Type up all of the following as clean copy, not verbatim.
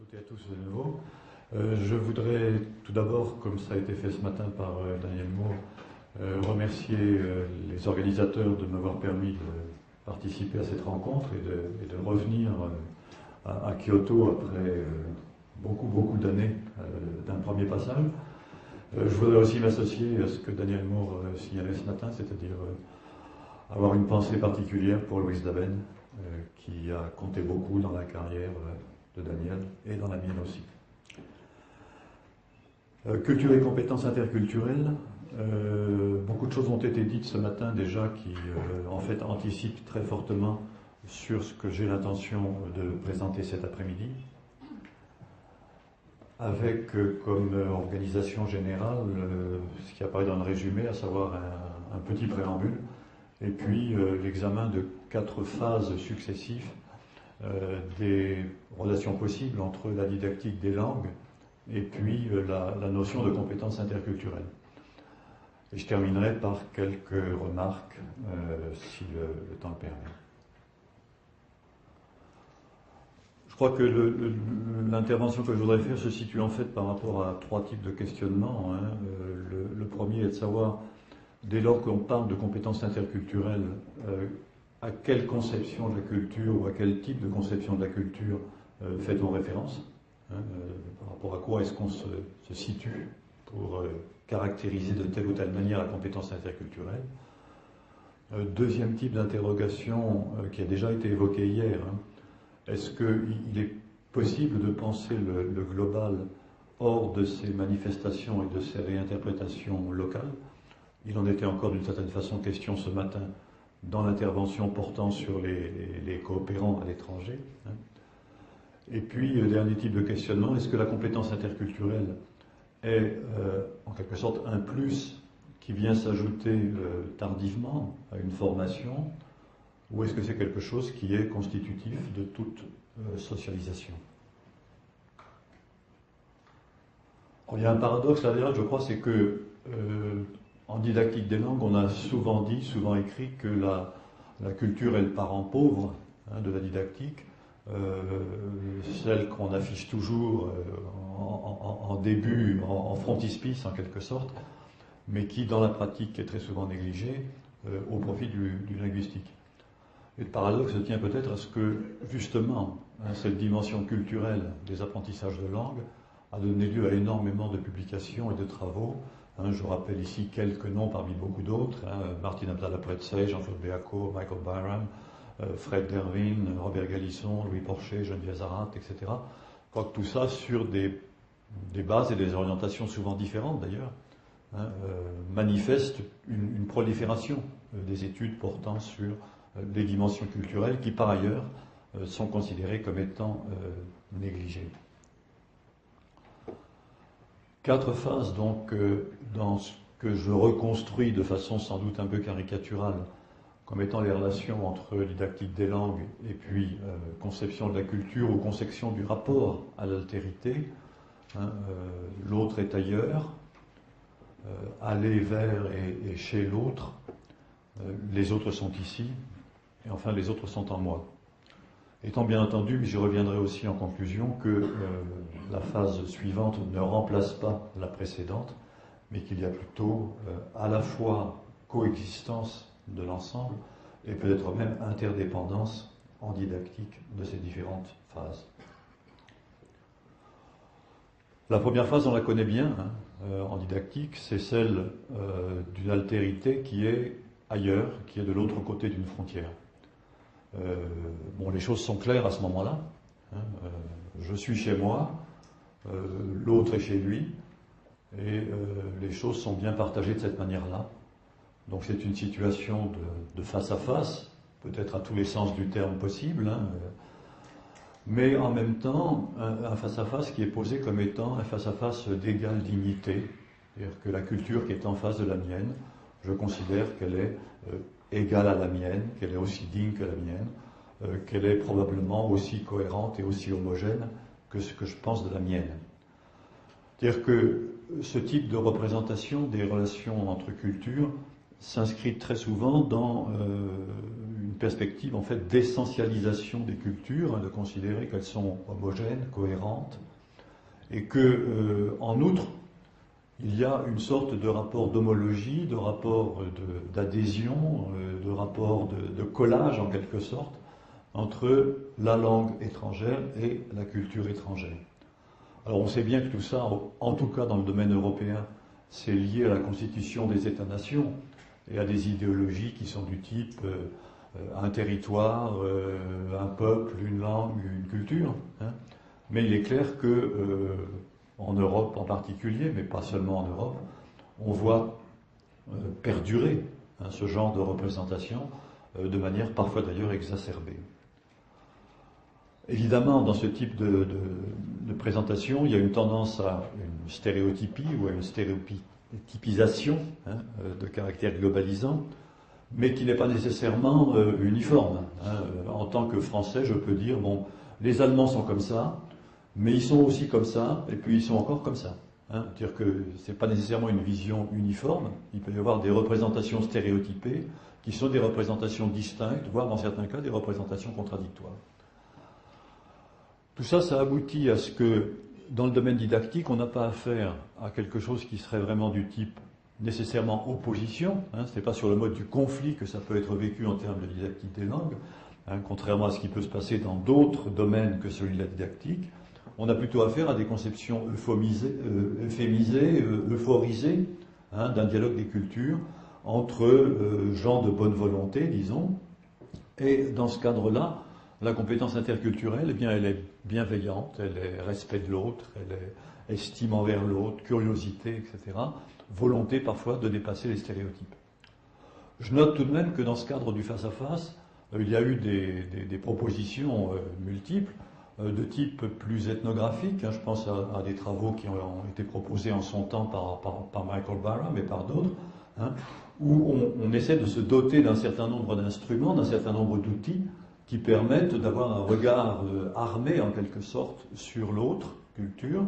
toutes et à tous de nouveau. Je voudrais tout d'abord, comme ça a été fait ce matin par Daniel Moore, remercier les organisateurs de m'avoir permis de participer à cette rencontre et de revenir à Kyoto après beaucoup d'années d'un premier passage. Je voudrais aussi m'associer à ce que Daniel Moore signalait ce matin, c'est-à-dire avoir une pensée particulière pour Louis Daben, qui a compté beaucoup dans la carrière de Daniel et dans la mienne aussi. Culture et compétences interculturelles, beaucoup de choses ont été dites ce matin déjà qui en fait anticipent très fortement sur ce que j'ai l'intention de présenter cet après-midi, avec comme organisation générale ce qui apparaît dans le résumé, à savoir un petit préambule, et puis l'examen de 4 phases successives des relations possibles entre la didactique des langues et puis la notion de compétences interculturelles. Et je terminerai par quelques remarques, si le temps le permet. Je crois que l'intervention que je voudrais faire se situe en fait par rapport à 3 types de questionnements. Le premier est de savoir, dès lors qu'on parle de compétences interculturelles, à quelle conception de la culture ou à quel type de conception de la culture fait-on référence, par rapport à quoi est-ce qu'on se situe pour caractériser de telle ou telle manière la compétence interculturelle. Deuxième type d'interrogation qui a déjà été évoqué hier, est-ce qu'il est possible de penser le global hors de ces manifestations et de ces réinterprétations locales? Il en était encore d'une certaine façon question ce matin dans l'intervention portant sur les coopérants à l'étranger. Et puis, le dernier type de questionnement, est-ce que la compétence interculturelle est en quelque sorte un plus qui vient s'ajouter tardivement à une formation, ou est-ce que c'est quelque chose qui est constitutif de toute socialisation? Alors, il y a un paradoxe là-dedans, je crois, c'est que en didactique des langues, on a souvent dit, souvent écrit que la culture est le parent pauvre de la didactique, celle qu'on affiche toujours en début, en frontispice en quelque sorte, mais qui dans la pratique est très souvent négligée au profit du linguistique. Et le paradoxe tient peut-être à ce que justement cette dimension culturelle des apprentissages de langue a donné lieu à énormément de publications et de travaux. Je rappelle ici quelques noms parmi beaucoup d'autres, Martin Abdallah Pretzey, Jean-Claude Béaco, Michael Byram, Fred Derwin, Robert Galisson, Louis Porcher, Geneviève Zarat, etc. Je crois que tout ça sur des bases et des orientations souvent différentes d'ailleurs, manifeste une prolifération des études portant sur les dimensions culturelles qui par ailleurs sont considérées comme étant négligées. 4 phases donc dans ce que je reconstruis de façon sans doute un peu caricaturale comme étant les relations entre didactique des langues et puis conception de la culture ou conception du rapport à l'altérité. L'autre est ailleurs, aller vers et chez l'autre, les autres sont ici, et enfin les autres sont en moi. Étant bien entendu, mais j'y reviendrai aussi en conclusion, que la phase suivante ne remplace pas la précédente, mais qu'il y a plutôt à la fois coexistence de l'ensemble et peut-être même interdépendance en didactique de ces différentes phases. La première phase, on la connaît bien en didactique, c'est celle d'une altérité qui est ailleurs, qui est de l'autre côté d'une frontière. Les choses sont claires à ce moment-là. Je suis chez moi, l'autre est chez lui, et les choses sont bien partagées de cette manière-là. Donc c'est une situation de face à face, peut-être à tous les sens du terme possible, mais en même temps un face-à-face qui est posé comme étant un face-à-face d'égale dignité, c'est-à-dire que la culture qui est en face de la mienne, je considère qu'elle est égale à la mienne, qu'elle est aussi digne que la mienne, qu'elle est probablement aussi cohérente et aussi homogène que ce que je pense de la mienne. C'est-à-dire que ce type de représentation des relations entre cultures s'inscrit très souvent dans une une perspective en fait d'essentialisation des cultures, hein, de considérer qu'elles sont homogènes, cohérentes, et que, en outre, il y a une sorte de rapport d'homologie, de rapport d'adhésion, de rapport de collage en quelque sorte, entre la langue étrangère et la culture étrangère. Alors on sait bien que tout ça, en tout cas dans le domaine européen, c'est lié à la constitution des États-nations et à des idéologies qui sont du type un territoire, un peuple, une langue, une culture. Hein. Mais il est clair que en Europe en particulier, mais pas seulement en Europe, on voit perdurer hein, ce genre de représentation de manière parfois d'ailleurs exacerbée. Évidemment, dans ce type de présentation, il y a une tendance à une stéréotypie ou à une stéréotypisation hein, de caractère globalisant, mais qui n'est pas nécessairement uniforme. Hein. En tant que Français, je peux dire, bon, les Allemands sont comme ça, mais ils sont aussi comme ça, et puis ils sont encore comme ça. Hein. C'est-à-dire que ce n'est pas nécessairement une vision uniforme, il peut y avoir des représentations stéréotypées, qui sont des représentations distinctes, voire dans certains cas des représentations contradictoires. Tout ça, ça aboutit à ce que, dans le domaine didactique, on n'a pas affaire à quelque chose qui serait vraiment du type nécessairement opposition. Hein, ce n'est pas sur le mode du conflit que ça peut être vécu en termes de didactique des langues, hein, contrairement à ce qui peut se passer dans d'autres domaines que celui de la didactique. On a plutôt affaire à des conceptions euphémisées, euphorisées, hein, d'un dialogue des cultures entre gens de bonne volonté, disons. Et dans ce cadre-là, la compétence interculturelle, eh bien, elle est bienveillante, elle est respect de l'autre, elle est estime envers l'autre, curiosité, etc. Volonté parfois de dépasser les stéréotypes. Je note tout de même que dans ce cadre du face-à-face, il y a eu des propositions multiples, de type plus ethnographique. Hein, je pense à des travaux qui ont été proposés en son temps par Michael Barham et par d'autres, hein, où on essaie de se doter d'un certain nombre d'instruments, d'un certain nombre d'outils, qui permettent d'avoir un regard armé en quelque sorte sur l'autre culture,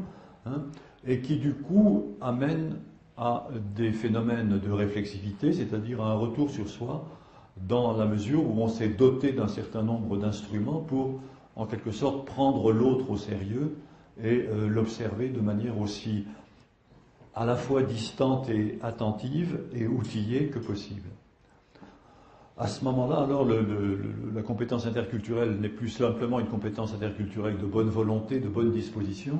hein, et qui du coup amènent à des phénomènes de réflexivité, c'est-à-dire à un retour sur soi, dans la mesure où on s'est doté d'un certain nombre d'instruments pour en quelque sorte prendre l'autre au sérieux et l'observer de manière aussi à la fois distante et attentive et outillée que possible. À ce moment-là, alors, la compétence interculturelle n'est plus simplement une compétence interculturelle de bonne volonté, de bonne disposition,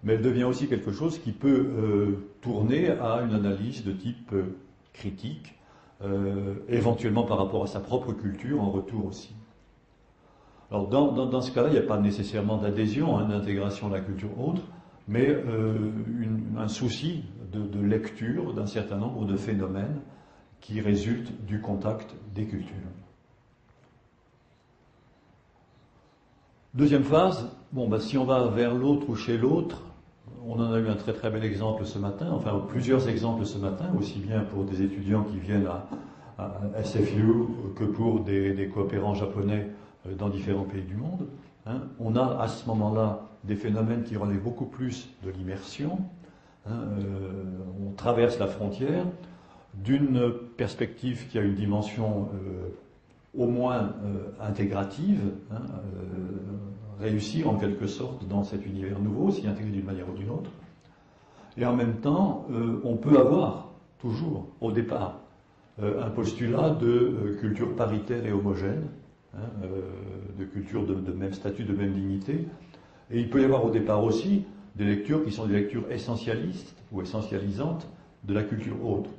mais elle devient aussi quelque chose qui peut tourner à une analyse de type critique, éventuellement par rapport à sa propre culture, en retour aussi. Alors, dans ce cas-là, il n'y a pas nécessairement d'adhésion, hein, d'intégration de la culture autre, mais un souci de lecture d'un certain nombre de phénomènes qui résulte du contact des cultures. Deuxième phase, bon, si on va vers l'autre ou chez l'autre, on en a eu un très très bel exemple ce matin, enfin plusieurs exemples ce matin, aussi bien pour des étudiants qui viennent à SFU que pour des coopérants japonais dans différents pays du monde. Hein. On a à ce moment-là des phénomènes qui relèvent beaucoup plus de l'immersion. Hein, on traverse la frontière d'une perspective qui a une dimension au moins intégrative, hein, réussir en quelque sorte dans cet univers nouveau, s'y intégrer d'une manière ou d'une autre. Et en même temps, on peut avoir toujours, au départ, un postulat de culture paritaire et homogène, hein, de culture de même statut, de même dignité. Et il peut y avoir au départ aussi des lectures qui sont des lectures essentialistes ou essentialisantes de la culture autre.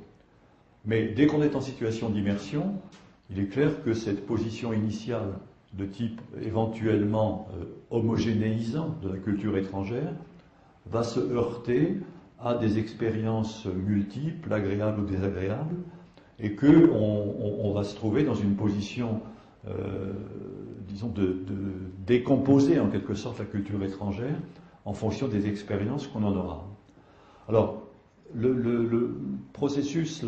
Mais dès qu'on est en situation d'immersion, il est clair que cette position initiale de type éventuellement homogénéisant de la culture étrangère va se heurter à des expériences multiples, agréables ou désagréables, et qu'on va se trouver dans une position, disons, de décomposer en quelque sorte la culture étrangère en fonction des expériences qu'on en aura. Alors, le processus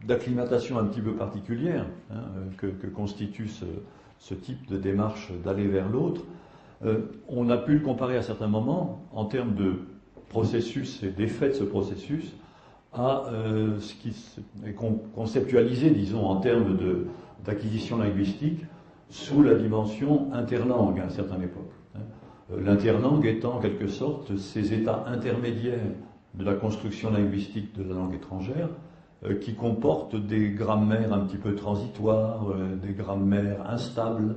d'acclimatation un petit peu particulière, hein, que constitue ce type de démarche d'aller vers l'autre, on a pu le comparer à certains moments en termes de processus et d'effet de ce processus à ce qui est conceptualisé, disons, en termes d'acquisition linguistique, sous la dimension interlangue à une certaine époque. L'interlangue étant en quelque sorte ces états intermédiaires de la construction linguistique de la langue étrangère, qui comportent des grammaires un petit peu transitoires, des grammaires instables,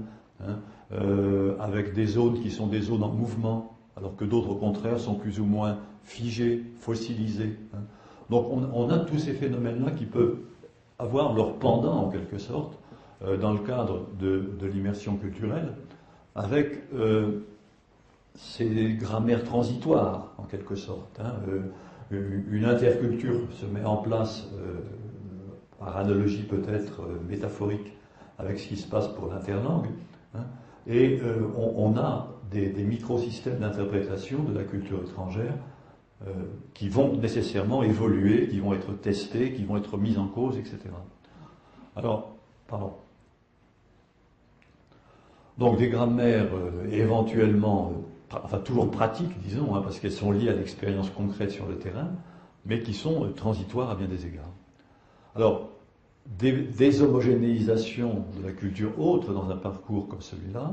avec des zones qui sont des zones en mouvement, alors que d'autres au contraire sont plus ou moins figées, fossilisées. Donc on a tous ces phénomènes-là qui peuvent avoir leur pendant en quelque sorte dans le cadre de l'immersion culturelle, avec ces grammaires transitoires en quelque sorte. Une interculture se met en place, par analogie peut-être métaphorique, avec ce qui se passe pour l'interlangue, et on a des microsystèmes d'interprétation de la culture étrangère qui vont nécessairement évoluer, qui vont être testés, qui vont être mis en cause, etc. Alors, pardon. Donc des grammaires éventuellement, enfin toujours pratiques, disons, parce qu'elles sont liées à l'expérience concrète sur le terrain, mais qui sont transitoires à bien des égards. Alors, des déshomogénéisations de la culture autre dans un parcours comme celui-là,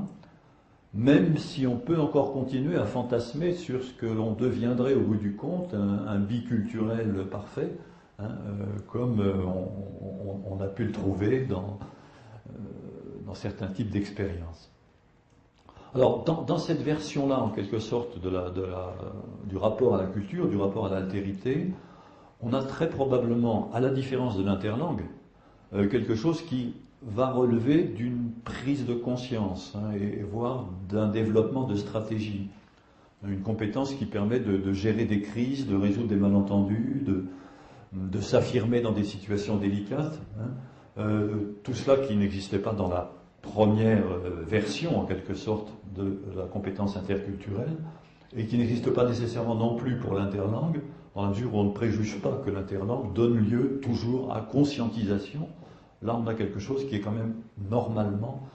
même si on peut encore continuer à fantasmer sur ce que l'on deviendrait au bout du compte un biculturel parfait, comme on a pu le trouver dans certains types d'expériences. Alors, dans cette version-là, en quelque sorte, du rapport à la culture, du rapport à l'altérité, on a très probablement, à la différence de l'interlangue, quelque chose qui va relever d'une prise de conscience, et voire d'un développement de stratégie. Une compétence qui permet de gérer des crises, de résoudre des malentendus, de s'affirmer dans des situations délicates. Tout cela qui n'existait pas dans la première version, en quelque sorte, de la compétence interculturelle, et qui n'existe pas nécessairement non plus pour l'interlangue, dans la mesure où on ne préjuge pas que l'interlangue donne lieu toujours à conscientisation. Là, on a quelque chose qui est quand même normalement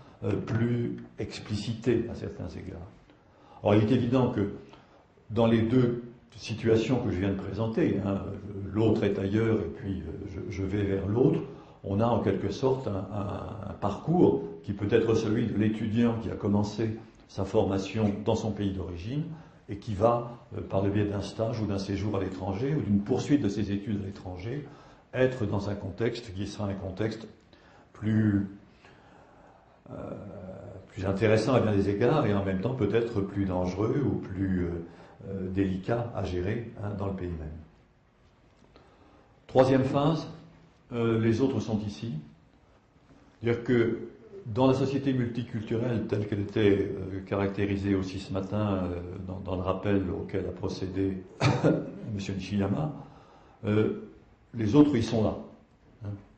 plus explicité à certains égards. Alors, il est évident que dans les deux situations que je viens de présenter, l'autre est ailleurs et puis je vais vers l'autre, on a en quelque sorte un parcours qui peut être celui de l'étudiant qui a commencé sa formation dans son pays d'origine et qui va, par le biais d'un stage ou d'un séjour à l'étranger ou d'une poursuite de ses études à l'étranger, être dans un contexte qui sera un contexte plus intéressant à bien des égards et en même temps peut-être plus dangereux ou plus délicat à gérer dans le pays même. Troisième phase, les autres sont ici. C'est-à-dire que dans la société multiculturelle telle qu'elle était caractérisée aussi ce matin dans le rappel auquel a procédé M. Nishiyama, les autres, ils sont là.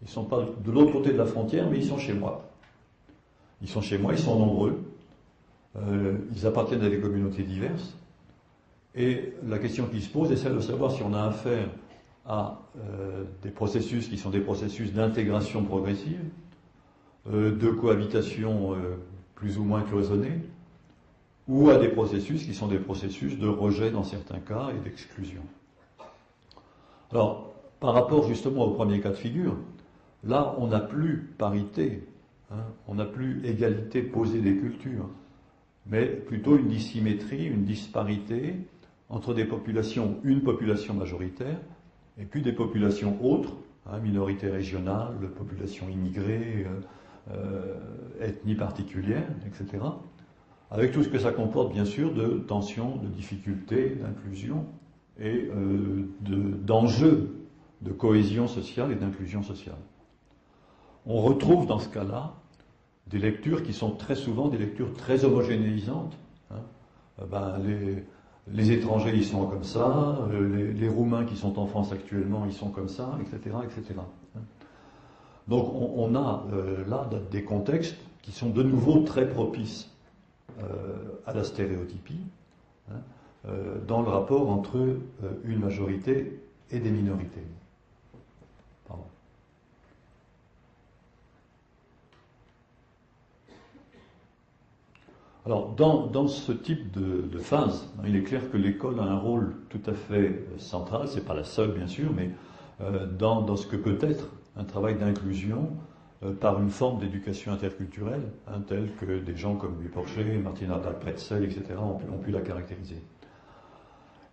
Ils ne sont pas de l'autre côté de la frontière, mais ils sont chez moi. Ils sont chez moi, ils sont nombreux. Ils appartiennent à des communautés diverses. Et la question qui se pose est celle de savoir si on a affaire à des processus qui sont des processus d'intégration progressive, de cohabitation plus ou moins cloisonnée, ou à des processus qui sont des processus de rejet dans certains cas et d'exclusion. Alors, par rapport justement au premier cas de figure, là on n'a plus parité, on n'a plus égalité posée des cultures, mais plutôt une dissymétrie, une disparité entre des populations, une population majoritaire, et puis des populations autres, minorités régionales, populations immigrées, ethnies particulières, etc. Avec tout ce que ça comporte, bien sûr, de tensions, de difficultés, d'inclusion et d'enjeux de cohésion sociale et d'inclusion sociale. On retrouve dans ce cas-là des lectures qui sont très souvent des lectures très homogénéisantes. Les étrangers, ils sont comme ça, les Roumains qui sont en France actuellement, ils sont comme ça, etc. etc. Donc on a là des contextes qui sont de nouveau très propices à la stéréotypie, dans le rapport entre une majorité et des minorités. Pardon. Alors, dans ce type de phase, il est clair que l'école a un rôle tout à fait central, c'est pas la seule bien sûr, mais dans ce que peut être un travail d'inclusion par une forme d'éducation interculturelle, telle que des gens comme Louis Porcher, Martina Dahl-Pretzel, etc. ont pu la caractériser.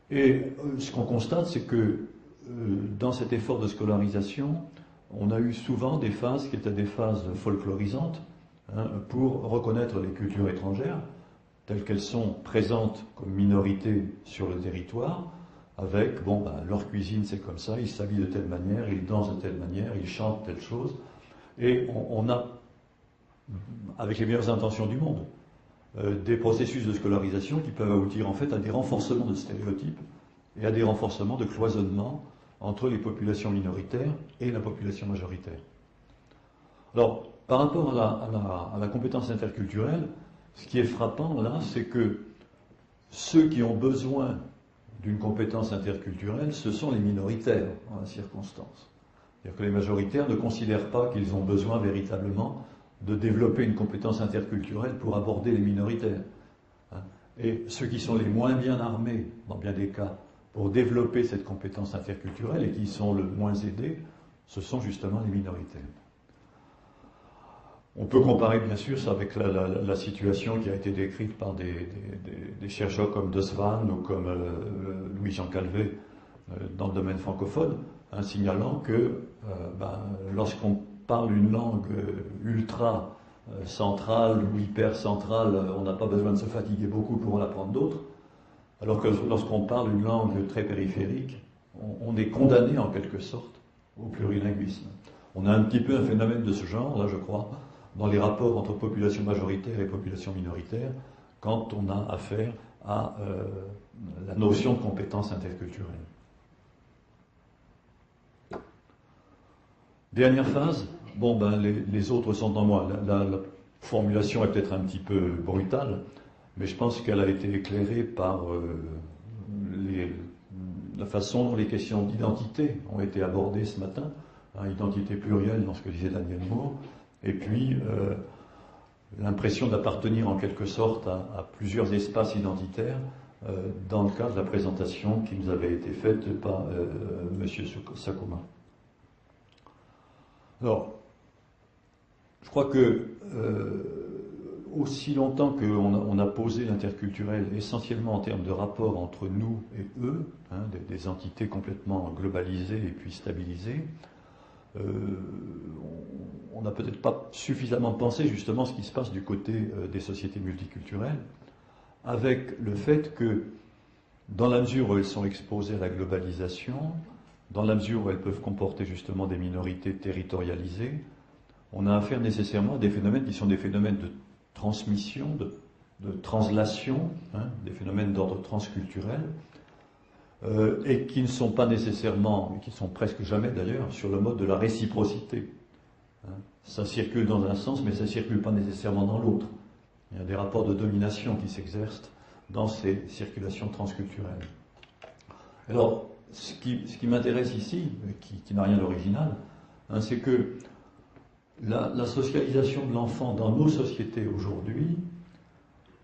Et ce qu'on constate, c'est que dans cet effort de scolarisation, on a eu souvent des phases qui étaient des phases folklorisantes, pour reconnaître les cultures étrangères, telles qu'elles sont présentes comme minorité sur le territoire, avec, leur cuisine c'est comme ça, ils s'habillent de telle manière, ils dansent de telle manière, ils chantent telle chose, et on a, avec les meilleures intentions du monde, des processus de scolarisation qui peuvent aboutir en fait à des renforcements de stéréotypes et à des renforcements de cloisonnement entre les populations minoritaires et la population majoritaire. Alors, par rapport à la compétence interculturelle, ce qui est frappant là, c'est que ceux qui ont besoin d'une compétence interculturelle, ce sont les minoritaires en la circonstance. C'est-à-dire que les majoritaires ne considèrent pas qu'ils ont besoin véritablement de développer une compétence interculturelle pour aborder les minoritaires. Et ceux qui sont les moins bien armés, dans bien des cas, pour développer cette compétence interculturelle et qui sont le moins aidés, ce sont justement les minoritaires. On peut comparer bien sûr ça avec la situation qui a été décrite par des chercheurs comme De Svan ou comme Louis-Jean Calvet dans le domaine francophone, signalant que lorsqu'on parle une langue ultra centrale ou hyper centrale, on n'a pas besoin de se fatiguer beaucoup pour en apprendre d'autres, alors que lorsqu'on parle une langue très périphérique, on est condamné en quelque sorte au plurilinguisme. On a un petit peu un phénomène de ce genre, là je crois, dans les rapports entre population majoritaire et population minoritaire, quand on a affaire à la notion de compétence interculturelle. Dernière phase, les autres sont en moi. La formulation est peut-être un petit peu brutale, mais je pense qu'elle a été éclairée par la façon dont les questions d'identité ont été abordées ce matin, identité plurielle dans ce que disait Daniel Moore, et puis l'impression d'appartenir en quelque sorte à plusieurs espaces identitaires dans le cadre de la présentation qui nous avait été faite par M. Sakuma. Alors, je crois que aussi longtemps qu'on a posé l'interculturel essentiellement en termes de rapport entre nous et eux, des entités complètement globalisées et puis stabilisées, on n'a peut-être pas suffisamment pensé justement ce qui se passe du côté des sociétés multiculturelles, avec le fait que dans la mesure où elles sont exposées à la globalisation, dans la mesure où elles peuvent comporter justement des minorités territorialisées, on a affaire nécessairement à des phénomènes qui sont des phénomènes de transmission, de translation, des phénomènes d'ordre transculturel, et qui ne sont pas nécessairement, qui ne sont presque jamais d'ailleurs, sur le mode de la réciprocité. Ça circule dans un sens, mais ça ne circule pas nécessairement dans l'autre. Il y a des rapports de domination qui s'exercent dans ces circulations transculturelles. Alors, ce qui m'intéresse ici, qui n'a rien d'original, c'est que la socialisation de l'enfant dans nos sociétés aujourd'hui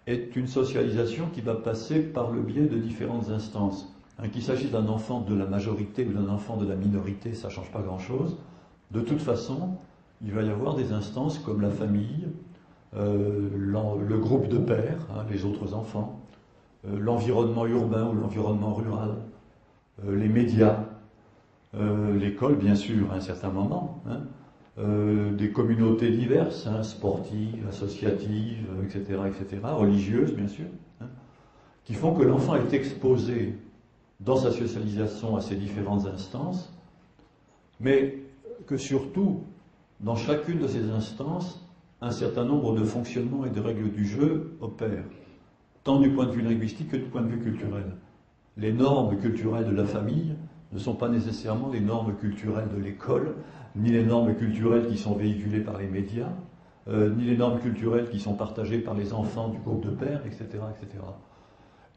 est une socialisation qui va passer par le biais de différentes instances. Qu'il s'agisse d'un enfant de la majorité ou d'un enfant de la minorité, ça ne change pas grand-chose. De toute façon, il va y avoir des instances comme la famille, le groupe de pères, les autres enfants, l'environnement urbain ou l'environnement rural, les médias, l'école bien sûr à un certain moment, des communautés diverses, sportives, associatives, etc., religieuses bien sûr, qui font que l'enfant est exposé dans sa socialisation à ces différentes instances, mais que surtout, dans chacune de ces instances, un certain nombre de fonctionnements et de règles du jeu opèrent, tant du point de vue linguistique que du point de vue culturel. Les normes culturelles de la famille ne sont pas nécessairement les normes culturelles de l'école, ni les normes culturelles qui sont véhiculées par les médias, ni les normes culturelles qui sont partagées par les enfants du groupe de pères, etc., etc.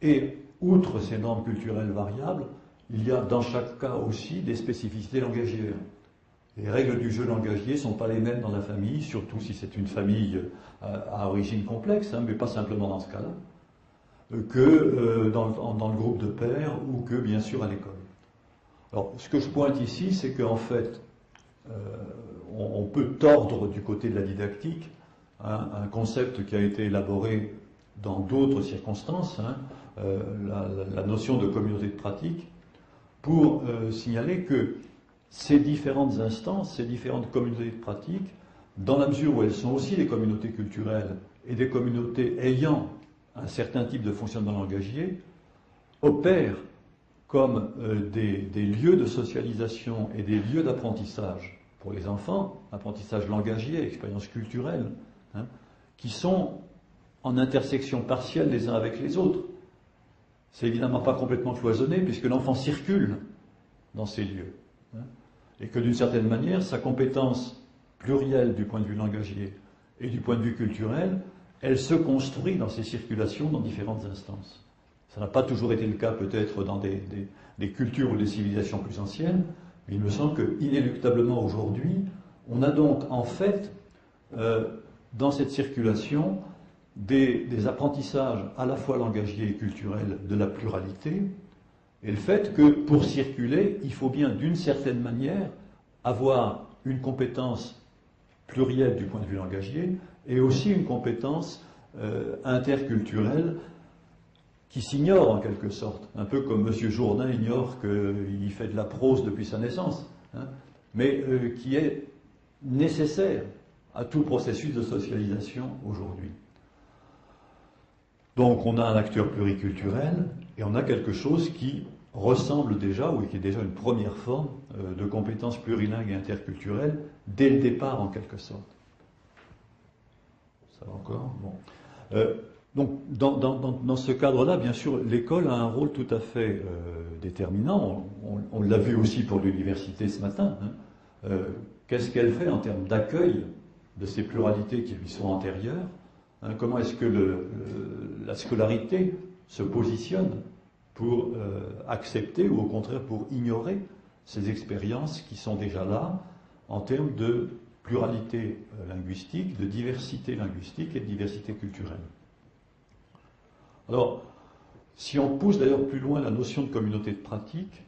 Et, outre ces normes culturelles variables, il y a dans chaque cas aussi des spécificités langagières. Les règles du jeu langagier ne sont pas les mêmes dans la famille, surtout si c'est une famille à origine complexe, mais pas simplement dans ce cas-là, que dans le groupe de pères ou que, bien sûr, à l'école. Alors, ce que je pointe ici, c'est qu'en fait, on peut tordre du côté de la didactique un concept qui a été élaboré dans d'autres circonstances, la notion de communauté de pratique, pour signaler que ces différentes instances, ces différentes communautés de pratique, dans la mesure où elles sont aussi des communautés culturelles et des communautés ayant un certain type de fonctionnement langagier, opèrent comme des lieux de socialisation et des lieux d'apprentissage pour les enfants, apprentissage langagier, expérience culturelle, qui sont en intersection partielle les uns avec les autres. C'est évidemment pas complètement cloisonné puisque l'enfant circule dans ces lieux. Et que d'une certaine manière, sa compétence plurielle du point de vue langagier et du point de vue culturel, elle se construit dans ces circulations dans différentes instances. Ça n'a pas toujours été le cas peut-être dans des cultures ou des civilisations plus anciennes, mais il me semble que inéluctablement aujourd'hui, on a donc en fait dans cette circulation des apprentissages à la fois langagiers et culturels de la pluralité, et le fait que pour circuler, il faut bien d'une certaine manière avoir une compétence plurielle du point de vue langagier et aussi une compétence interculturelle qui s'ignore en quelque sorte, un peu comme M. Jourdain ignore qu'il fait de la prose depuis sa naissance, mais qui est nécessaire à tout processus de socialisation aujourd'hui. Donc on a un acteur pluriculturel et on a quelque chose qui ressemble déjà, ou qui est déjà une première forme de compétence plurilingue et interculturelle dès le départ en quelque sorte. Ça va encore ? Bon. Donc dans ce cadre-là, bien sûr, l'école a un rôle tout à fait déterminant. On l'a vu aussi pour l'université ce matin. Qu'est-ce qu'elle fait en termes d'accueil de ces pluralités qui lui sont antérieures? Comment est-ce que la scolarité se positionne pour accepter ou au contraire pour ignorer ces expériences qui sont déjà là en termes de pluralité linguistique, de diversité linguistique et de diversité culturelle. Alors, si on pousse d'ailleurs plus loin la notion de communauté de pratique,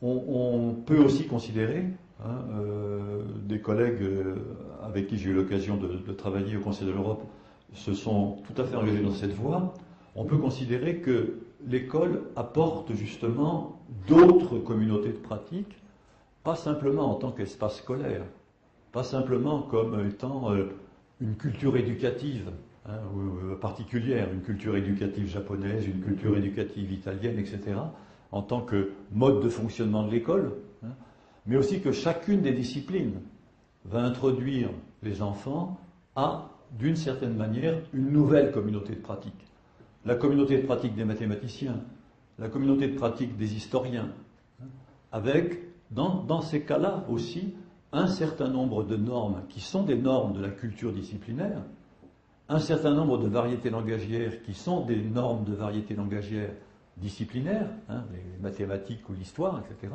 on peut aussi considérer, des collègues avec qui j'ai eu l'occasion de travailler au Conseil de l'Europe se sont tout à fait engagés dans cette voie, on peut considérer que l'école apporte justement d'autres communautés de pratique, pas simplement en tant qu'espace scolaire, pas simplement comme étant une culture éducative particulière, une culture éducative japonaise, une culture éducative italienne, etc., en tant que mode de fonctionnement de l'école, mais aussi que chacune des disciplines va introduire les enfants à, d'une certaine manière, une nouvelle communauté de pratique. La communauté de pratique des mathématiciens, la communauté de pratique des historiens, avec, dans ces cas-là aussi, un certain nombre de normes qui sont des normes de la culture disciplinaire, un certain nombre de variétés langagières qui sont des normes de variétés langagières disciplinaires, les mathématiques ou l'histoire, etc.,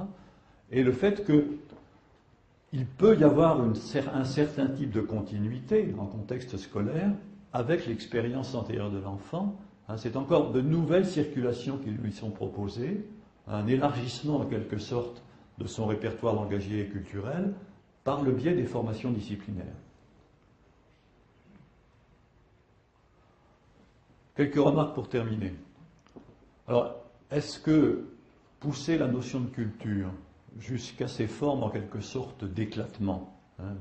et le fait qu'il peut y avoir un certain type de continuité en contexte scolaire avec l'expérience antérieure de l'enfant. C'est encore de nouvelles circulations qui lui sont proposées, un élargissement en quelque sorte de son répertoire langagier et culturel par le biais des formations disciplinaires. Quelques remarques pour terminer. Alors, est-ce que pousser la notion de culture jusqu'à ces formes en quelque sorte d'éclatement,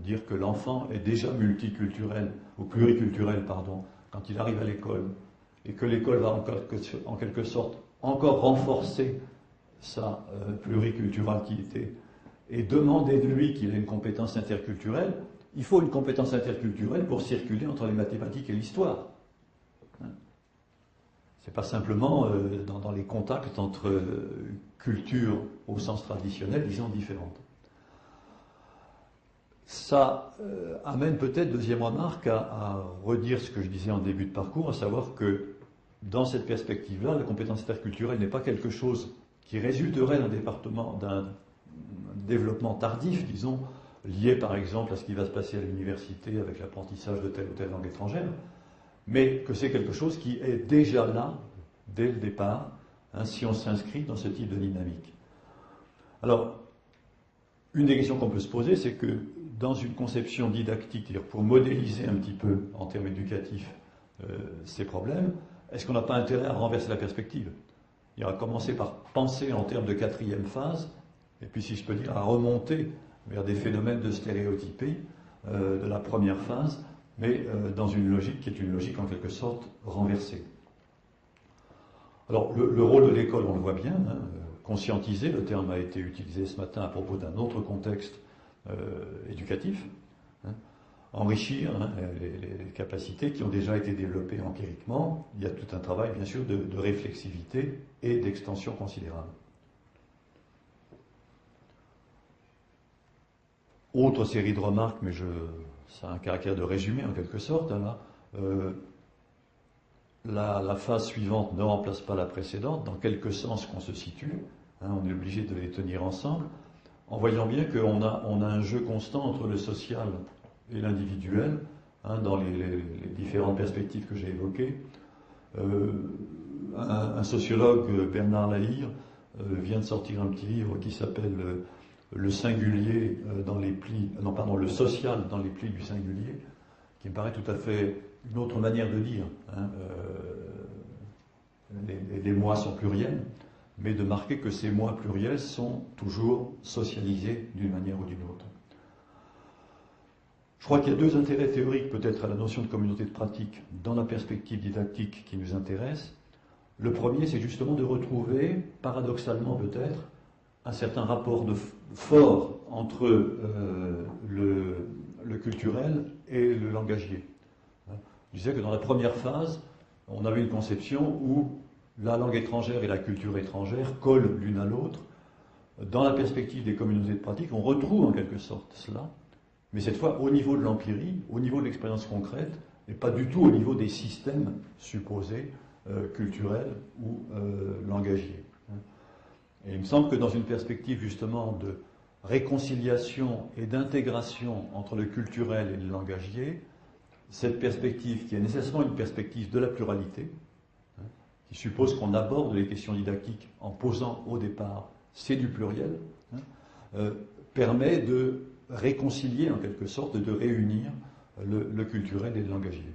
dire que l'enfant est déjà multiculturel, ou pluriculturel, pardon, quand il arrive à l'école, et que l'école va en quelque sorte encore renforcer sa pluriculturalité, et demander de lui qu'il ait une compétence interculturelle, il faut une compétence interculturelle pour circuler entre les mathématiques et l'histoire. C'est pas simplement dans les contacts entre cultures au sens traditionnel, disons différentes. Ça amène peut-être, deuxième remarque, à redire ce que je disais en début de parcours, à savoir que dans cette perspective-là, la compétence interculturelle n'est pas quelque chose qui résulterait d'un développement tardif, disons, lié par exemple à ce qui va se passer à l'université avec l'apprentissage de telle ou telle langue étrangère, mais que c'est quelque chose qui est déjà là, dès le départ, hein, si on s'inscrit dans ce type de dynamique. Alors, une des questions qu'on peut se poser, c'est que dans une conception didactique, c'est-à-dire pour modéliser un petit peu en termes éducatifs ces problèmes, est-ce qu'on n'a pas intérêt à renverser la perspective? Il va commencer par penser en termes de quatrième phase, et puis si je peux dire, à remonter vers des phénomènes de stéréotypés de la première phase, mais dans une logique qui est une logique en quelque sorte renversée. Alors le rôle de l'école, on le voit bien, hein, conscientiser, le terme a été utilisé ce matin à propos d'un autre contexte éducatif, hein, enrichir hein, les capacités qui ont déjà été développées empiriquement. Il y a tout un travail bien sûr de réflexivité et d'extension considérable. Autre série de remarques, mais ça a un caractère de résumé en quelque sorte. Hein, là, la phase suivante ne remplace pas la précédente, dans quelque sens qu'on se situe. Hein, on est obligé de les tenir ensemble, en voyant bien qu'on a un jeu constant entre le social et l'individuel, hein, dans les différentes perspectives que j'ai évoquées. Un sociologue, Bernard Lahire, vient de sortir un petit livre qui s'appelle Le singulier dans les plis, non pardon, le social dans les plis du singulier, qui me paraît tout à fait une autre manière de dire. Hein, les moi sont pluriels, mais de marquer que ces moi pluriels sont toujours socialisés d'une manière ou d'une autre. Je crois qu'il y a deux intérêts théoriques peut-être à la notion de communauté de pratique dans la perspective didactique qui nous intéresse. Le premier, c'est justement de retrouver, paradoxalement peut-être, un certain rapport fort entre le culturel et le langagier. Je disais que dans la première phase, on avait une conception où la langue étrangère et la culture étrangère collent l'une à l'autre. Dans la perspective des communautés de pratique, on retrouve en quelque sorte cela, mais cette fois au niveau de l'empirie, au niveau de l'expérience concrète, et pas du tout au niveau des systèmes supposés culturels ou langagiers. Et il me semble que dans une perspective justement de réconciliation et d'intégration entre le culturel et le langagier, cette perspective qui est nécessairement une perspective de la pluralité, hein, qui suppose qu'on aborde les questions didactiques en posant au départ c'est du pluriel, hein, permet de réconcilier en quelque sorte, de réunir le culturel et le langagier.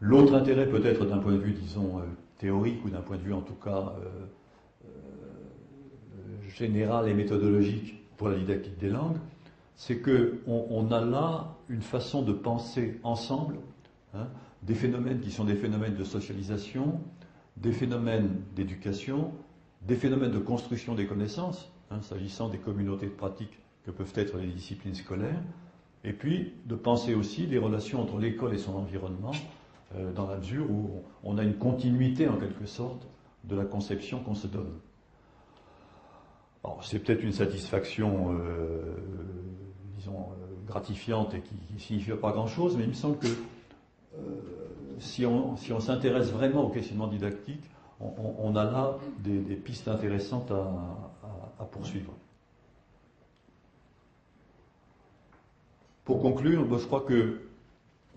L'autre intérêt peut-être d'un point de vue, disons, théorique ou d'un point de vue en tout cas général et méthodologique pour la didactique des langues, c'est qu'on a là une façon de penser ensemble hein, des phénomènes qui sont des phénomènes de socialisation, des phénomènes d'éducation, des phénomènes de construction des connaissances, hein, s'agissant des communautés de pratique que peuvent être les disciplines scolaires, et puis de penser aussi les relations entre l'école et son environnement, dans la mesure où on a une continuité en quelque sorte de la conception qu'on se donne. Alors, c'est peut-être une satisfaction, disons, gratifiante et qui ne signifie pas grand-chose, mais il me semble que si on s'intéresse vraiment au questionnement didactique, on a là des pistes intéressantes à poursuivre. Pour conclure, je crois que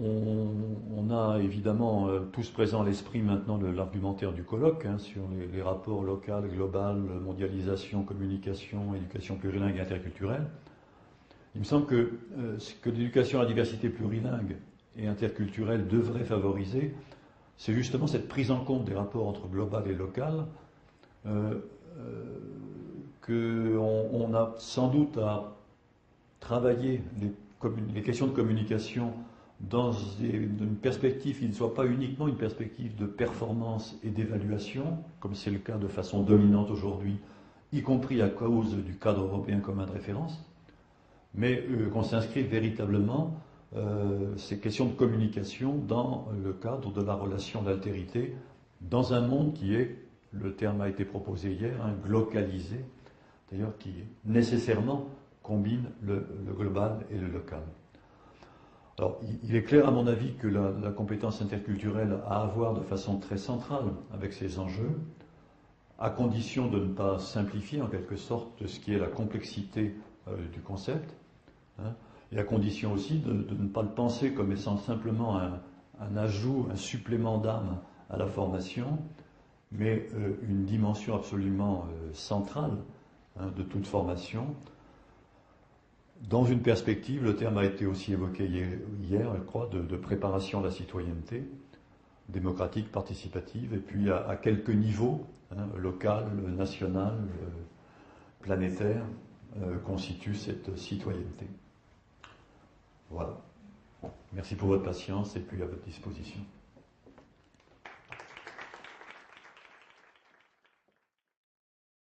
on a évidemment tous présents à l'esprit maintenant l'argumentaire du colloque hein, sur les rapports local, global, mondialisation, communication, éducation plurilingue et interculturelle. Il me semble que ce que l'éducation à la diversité plurilingue et interculturelle devrait favoriser, c'est justement cette prise en compte des rapports entre global et local, qu'on a sans doute à travailler les questions de communication dans une perspective qui ne soit pas uniquement une perspective de performance et d'évaluation, comme c'est le cas de façon dominante aujourd'hui, y compris à cause du cadre européen commun de référence, mais qu'on s'inscrive véritablement ces questions de communication dans le cadre de la relation d'altérité, dans un monde qui est, le terme a été proposé hier, hein, glocalisé, d'ailleurs qui nécessairement combine le global et le local. Alors, il est clair, à mon avis, que la compétence interculturelle a à voir de façon très centrale avec ces enjeux, à condition de ne pas simplifier en quelque sorte ce qui est la complexité du concept, hein, et à condition aussi de ne pas le penser comme étant simplement un ajout, un supplément d'âme à la formation, mais une dimension absolument centrale de toute formation. Dans une perspective, le terme a été aussi évoqué hier je crois, de préparation à la citoyenneté, démocratique, participative, et puis à quelques niveaux, local, national, planétaire, constitue cette citoyenneté. Voilà. Merci pour votre patience et puis à votre disposition.